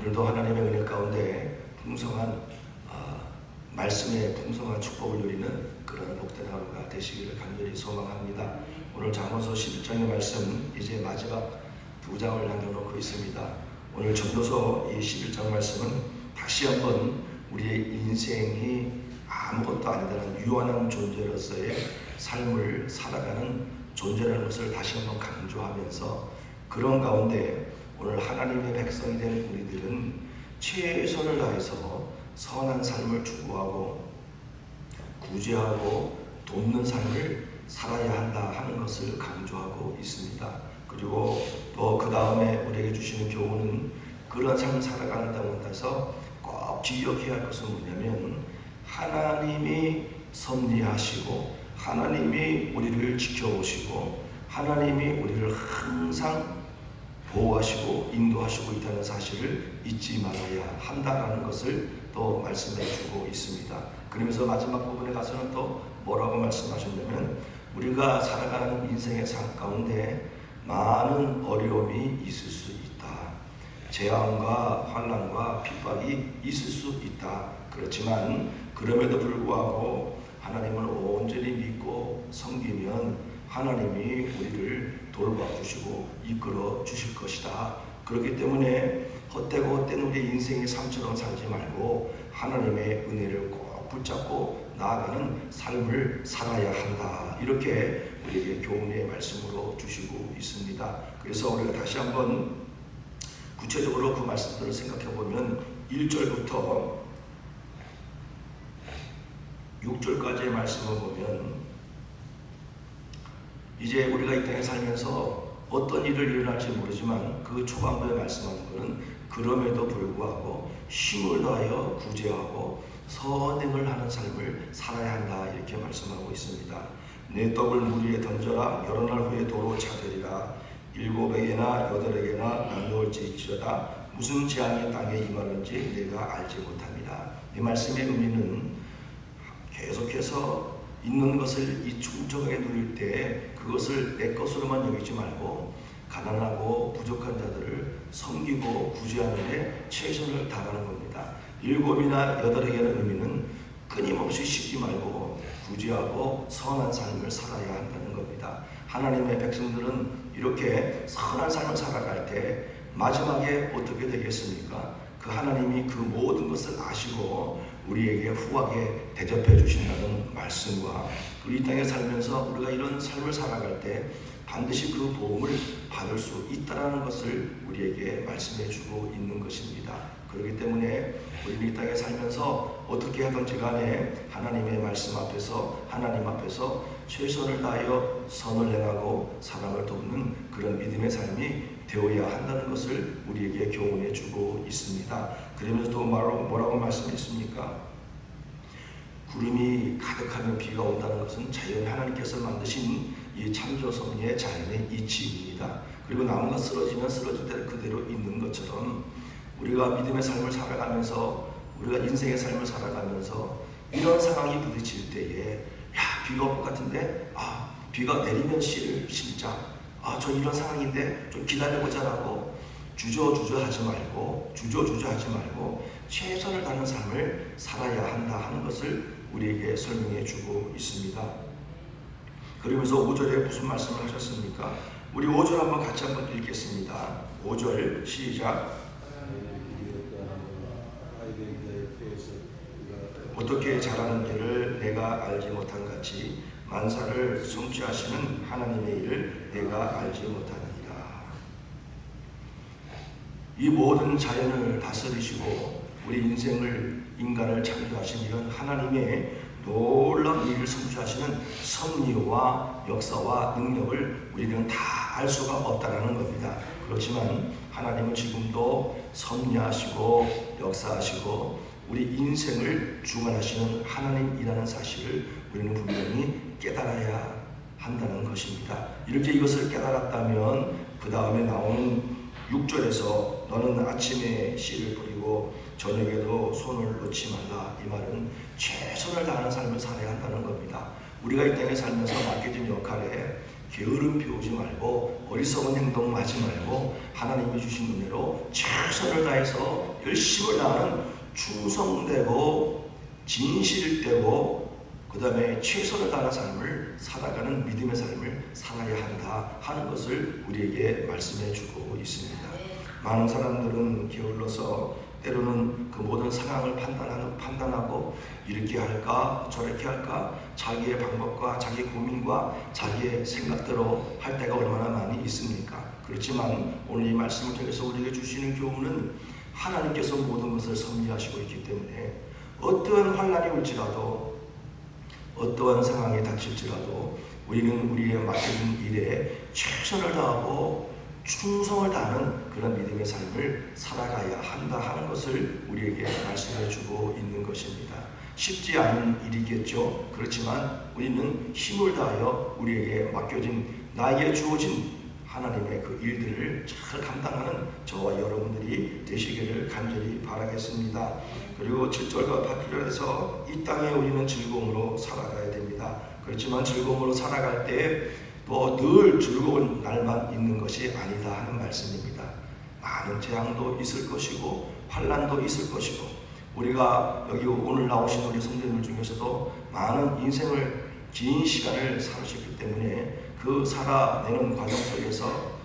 오늘도 하나님의 은혜 가운데 풍성한 말씀의 풍성한 축복을 누리는 그런 복된 하루가 되시기를 간절히 소망합니다. 오늘 잠언서 11장의 말씀 이제 마지막 2장을 남겨놓고 있습니다. 오늘 전도서 이 11장 말씀은 다시 한번 우리의 인생이 아무것도 아니다라는 유한한 존재로서의 삶을 살아가는 존재라는 것을 다시 한번 강조하면서 그런 가운데 오늘 하나님의 백성이 된 우리들은 최선을 다해서 선한 삶을 추구하고 구제하고 돕는 삶을 살아야 한다 하는 것을 강조하고 있습니다. 그리고 또 그 다음에 우리에게 주시는 교훈은 그런 삶을 살아가는 가운데서 꼭 기억해야 할 것은 뭐냐면 하나님이 섭리하시고 하나님이 우리를 지켜오시고 하나님이 우리를 항상 보호하시고 인도하시고 있다는 사실을 잊지 말아야 한다라는 것을 또 말씀해 주고 있습니다. 그러면서 마지막 부분에 가서는 또 뭐라고 말씀하셨냐면 우리가 살아가는 인생의 삶 가운데 많은 어려움이 있을 수 있다. 재앙과 환난과 핍박이 있을 수 있다. 그렇지만 그럼에도 불구하고 하나님을 온전히 믿고 섬기면 하나님이 우리를 돌봐주시고 이끌어 주실 것이다. 그렇기 때문에 헛되고 헛된 우리 인생의 삶처럼 살지 말고 하나님의 은혜를 꼭 붙잡고 나아가는 삶을 살아야 한다. 이렇게 우리에게 교훈의 말씀으로 주시고 있습니다. 그래서 우리가 다시 한번 구체적으로 그 말씀들을 생각해 보면 1절부터 6절까지의 말씀을 보면 이제 우리가 이 땅에 살면서 어떤 일을 일어날지 모르지만 그 초반부에 말씀하는 것은 그럼에도 불구하고 힘을 다하여 구제하고 선행을 하는 삶을 살아야 한다 이렇게 말씀하고 있습니다. 내 떡을 물 위에 던져라. 여러 날 후에 도로 찾으리라. 7에게나 8에게나 나누어질지어다. 무슨 재앙이 땅에 임하는지 내가 알지 못합니다. 이 말씀의 의미는 계속해서 있는 것을 이 충족하게 누릴 때 그것을 내 것으로만 여기지 말고 가난하고 부족한 자들을 섬기고 구제하는 데 최선을 다하는 겁니다. 7이나 8에게는 의미는 끊임없이 쉬지 말고 구제하고 선한 삶을 살아야 한다는 겁니다. 하나님의 백성들은 이렇게 선한 삶을 살아갈 때 마지막에 어떻게 되겠습니까? 그 하나님이 그 모든 것을 아시고 우리에게 후하게 대접해 주신다는 말씀과 이 땅에 살면서 우리가 이런 삶을 살아갈 때 반드시 그 도움을 받을 수 있다는 것을 우리에게 말씀해 주고 있는 것입니다. 그렇기 때문에 우리는 이 땅에 살면서 어떻게 하든지 간에 하나님의 말씀 앞에서 하나님 앞에서 최선을 다하여 선을 행하고 사랑을 돕는 그런 믿음의 삶이 되어야 한다는 것을 우리에게 교훈해 주고 있습니다. 그러면서 또 뭐라고 말씀했습니까? 구름이 가득하면 비가 온다는 것은 자연 하나님께서 만드신 이 창조 섭리의 자연의 이치입니다. 그리고 나무가 쓰러지면 쓰러질 대로 그대로 있는 것처럼 우리가 믿음의 삶을 살아가면서 우리가 인생의 삶을 살아가면서 이런 상황이 부딪힐 때에 비가 올 것 같은데 비가 내리면 씨를 심자. 저 이런 상황인데 좀 기다려보자라고 주저하지 말고 최선을 다하는 삶을 살아야 한다 하는 것을 우리에게 설명해 주고 있습니다. 그러면서 5절에 무슨 말씀을 하셨습니까? 우리 5절 같이 한번 읽겠습니다. 5절 시작. 어떻게 자라는지를 내가 알지 못한 같이 만사를 성취하시는 하나님의 일을 내가 알지 못하느니라. 이 모든 자연을 다스리시고 우리 인간을 창조하신 이런 하나님의 놀라운 일을 성취하시는 섭리와 역사와 능력을 우리는 다 알 수가 없다라는 겁니다. 그렇지만 하나님은 지금도 섭리하시고 역사하시고 우리 인생을 주관하시는 하나님이라는 사실을 우리는 분명히 깨달아야 한다는 것입니다. 이렇게 이것을 깨달았다면 그 다음에 나오는 6절에서 너는 아침에 씨를 뿌리고 저녁에도 손을 놓지 말라. 이 말은 최선을 다하는 삶을 살아야 한다는 겁니다. 우리가 이 땅에 살면서 맡겨진 역할에 게으름 피우지 말고 어리석은 행동 하지 말고 하나님이 주신 은혜로 최선을 다해서 열심을 다하는 충성되고 진실되고 그 다음에 최선을 다하는 삶을 살아가는 믿음의 삶을 살아야 한다 하는 것을 우리에게 말씀해 주고 있습니다. 많은 사람들은 게을러서 때로는 그 모든 상황을 판단하고 이렇게 할까 저렇게 할까 자기의 방법과 자기 고민과 자기의 생각대로 할 때가 얼마나 많이 있습니까? 그렇지만 오늘 이 말씀을 통해서 우리에게 주시는 교훈은 하나님께서 모든 것을 섭리하시고 있기 때문에 어떠한 환난이 올지라도 어떠한 상황이 닥칠지라도 우리는 우리의 맡겨진 일에 최선을 다하고 충성을 다하는 그런 믿음의 삶을 살아가야 한다 하는 것을 우리에게 말씀해 주고 있는 것입니다. 쉽지 않은 일이겠죠. 그렇지만 우리는 힘을 다하여 우리에게 맡겨진 나에게 주어진 하나님의 그 일들을 잘 감당하는 저와 여러분들이 되시기를 간절히 바라겠습니다. 그리고 7절과 8절에서 이 땅에 우리는 즐거움으로 살아가야 됩니다. 그렇지만 즐거움으로 살아갈 때 또 늘 즐거운 날만 있는 것이 아니다 하는 말씀입니다. 많은 재앙도 있을 것이고 환난도 있을 것이고 우리가 여기 오늘 나오신 우리 성도님들 중에서도 많은 인생을 긴 시간을 살으셨기 때문에 그 살아내는 과정 속에서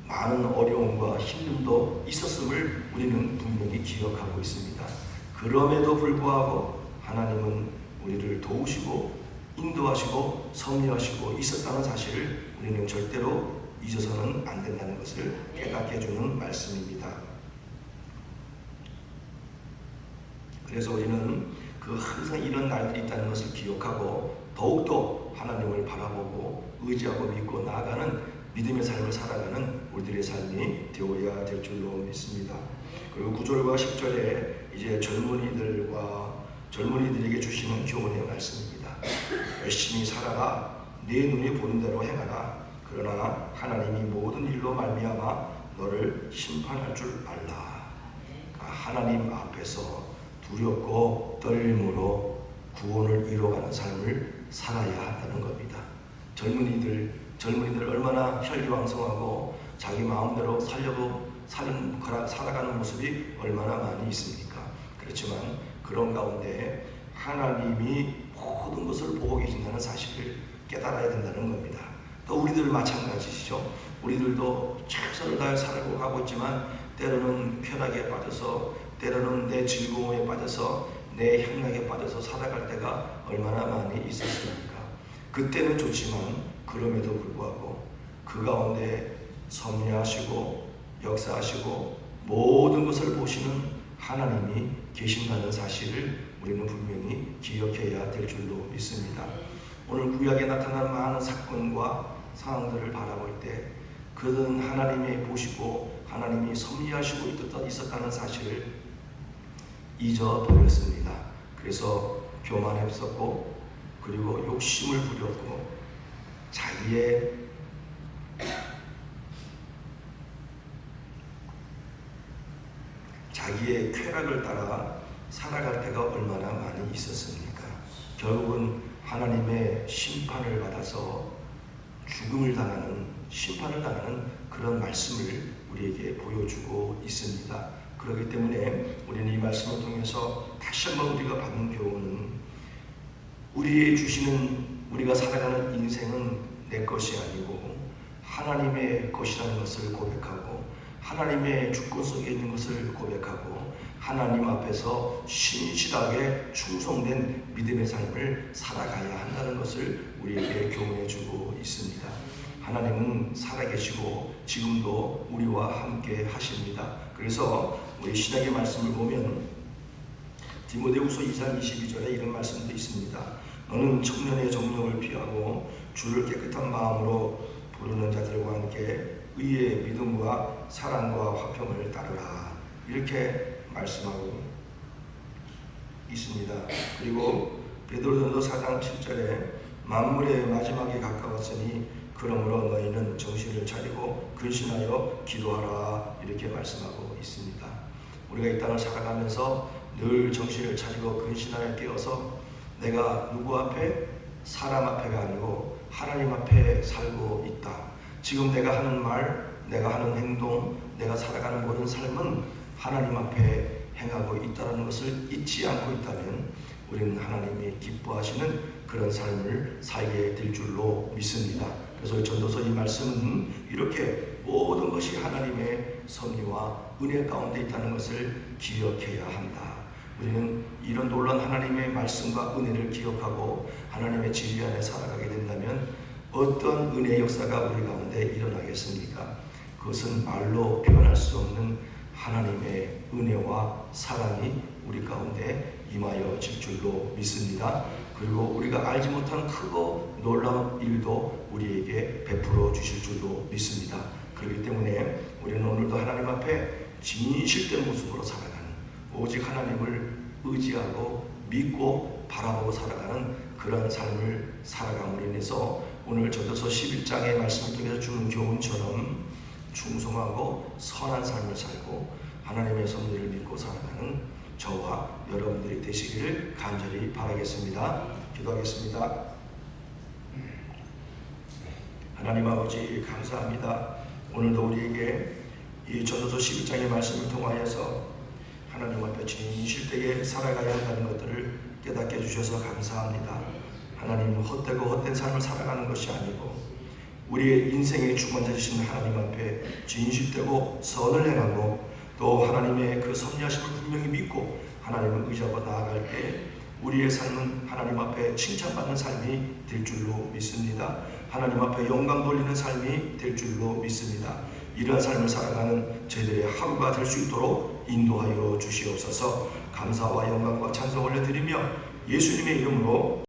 많은 어려움과 힘듦도 있었음을 우리는 분명히 기억하고 있습니다. 그럼에도 불구하고 하나님은 우리를 도우시고 인도하시고 섭리하시고 있었다는 사실을 우리는 절대로 잊어서는 안 된다는 것을 깨닫게 해주는 말씀입니다. 그래서 우리는 그 항상 이런 날들이 있다는 것을 기억하고 더욱더 하나님을 바라보고 의지하고 믿고 나아가는 믿음의 삶을 살아가는 우리들의 삶이 되어야 될 줄로 믿습니다. 그리고 9절과 10절에 이제 젊은이들에게 주시는 교훈의 말씀입니다. 열심히 살아라. 네 눈이 보는 대로 행하라. 그러나 하나님이 모든 일로 말미암아 너를 심판할 줄 알라. 하나님 앞에서 두렵고 떨림으로 구원을 이뤄가는 삶을 살아야 한다는 겁니다. 젊은이들 얼마나 혈기왕성하고 자기 마음대로 살아가는 모습이 얼마나 많이 있습니까? 그렇지만 그런 가운데 하나님이 모든 것을 보고 계신다는 사실을 깨달아야 된다는 겁니다. 또 우리들 마찬가지시죠. 우리들도 최선을 다해 살고 가고 있지만 때로는 쾌락에 빠져서 때로는 내 즐거움에 빠져서 내 향락에 빠져서 살아갈 때가 얼마나 많이 있었습니까? 그때는 좋지만 그럼에도 불구하고 그 가운데 섭리하시고 역사하시고 모든 것을 보시는 하나님이 계신다는 사실을 우리는 분명히 기억해야 될 줄로 믿습니다. 오늘 구약에 나타난 많은 사건과 상황들을 바라볼 때 그는 하나님이 보시고 하나님이 섭리하시고 있었다는 사실을 잊어버렸습니다. 그래서 교만했었고 그리고 욕심을 부렸고 자기의 쾌락을 따라 살아갈 때가 얼마나 많이 있었습니까? 결국은 하나님의 심판을 받아서 심판을 당하는 그런 말씀을 우리에게 보여주고 있습니다. 그렇기 때문에 우리는 이 말씀을 통해서 다시 한번 우리가 받는 교훈은 우리가 살아가는 인생은 내 것이 아니고 하나님의 것이라는 것을 고백하고 하나님의 주권 속에 있는 것을 고백하고 하나님 앞에서 신실하게 충성된 믿음의 삶을 살아가야 한다는 것을 우리에게 교훈해주고 있습니다. 하나님은 살아계시고 지금도 우리와 함께 하십니다. 그래서 우리 신약의 말씀을 보면 디모데후서 2장 22절에 이런 말씀도 있습니다. 너는 청년의 정욕을 피하고 주를 깨끗한 마음으로 부르는 자들과 함께 의의 믿음과 사랑과 화평을 따르라. 이렇게 말씀하고 있습니다. 그리고 베드로전서 4장 7절에 만물의 마지막이 가까웠으니 그러므로 너희는 정신을 차리고 근신하여 기도하라. 이렇게 말씀하고 있습니다. 우리가 이 땅을 살아가면서 늘 정신을 차리고 근신하여 깨어서 내가 누구 앞에? 사람 앞에가 아니고 하나님 앞에 살고 있다 지금 내가 하는 말, 내가 하는 행동, 내가 살아가는 모든 삶은 하나님 앞에 행하고 있다는 것을 잊지 않고 있다면 우리는 하나님이 기뻐하시는 그런 삶을 살게 될 줄로 믿습니다. 그래서 전도서 이 말씀은 이렇게 모든 것이 하나님의 섭리와 은혜 가운데 있다는 것을 기억해야 한다. 우리는 이런 놀라운 하나님의 말씀과 은혜를 기억하고 하나님의 진리 안에 살아가게 된다면 어떤 은혜의 역사가 우리 가운데 일어나겠습니까? 그것은 말로 표현할 수 없는 하나님의 은혜와 사랑이 우리 가운데 임하여질 줄로 믿습니다. 그리고 우리가 알지 못한 크고 놀라운 일도 우리에게 베풀어 주실 줄로 믿습니다. 그렇기 때문에 우리는 오늘도 하나님 앞에 진실된 모습으로 살아가는, 오직 하나님을 의지하고 믿고 바라보고 살아가는 그런 삶을 살아감으로 인해서 오늘 전도서 11장의 말씀을 통해서 주는 교훈처럼 충성하고 선한 삶을 살고 하나님의 섭리를 믿고 살아가는 저와 여러분들이 되시기를 간절히 바라겠습니다. 기도하겠습니다. 하나님 아버지 감사합니다. 오늘도 우리에게 이 전도서 11장의 말씀을 통하여서 하나님 앞에 진실되게 살아가야 한다는 것들을 깨닫게 해주셔서 감사합니다. 하나님은 헛되고 헛된 삶을 살아가는 것이 아니고 우리의 인생의 주관자 되신 하나님 앞에 진실되고 선을 행하고 또 하나님의 그 섭리하심을 분명히 믿고 하나님을 의지하고 나아갈 때 우리의 삶은 하나님 앞에 칭찬받는 삶이 될 줄로 믿습니다. 하나님 앞에 영광 돌리는 삶이 될 줄로 믿습니다. 이러한 삶을 살아가는 저희들의 하루가 될 수 있도록 인도하여 주시옵소서. 감사와 영광과 찬송 올려드리며 예수님의 이름으로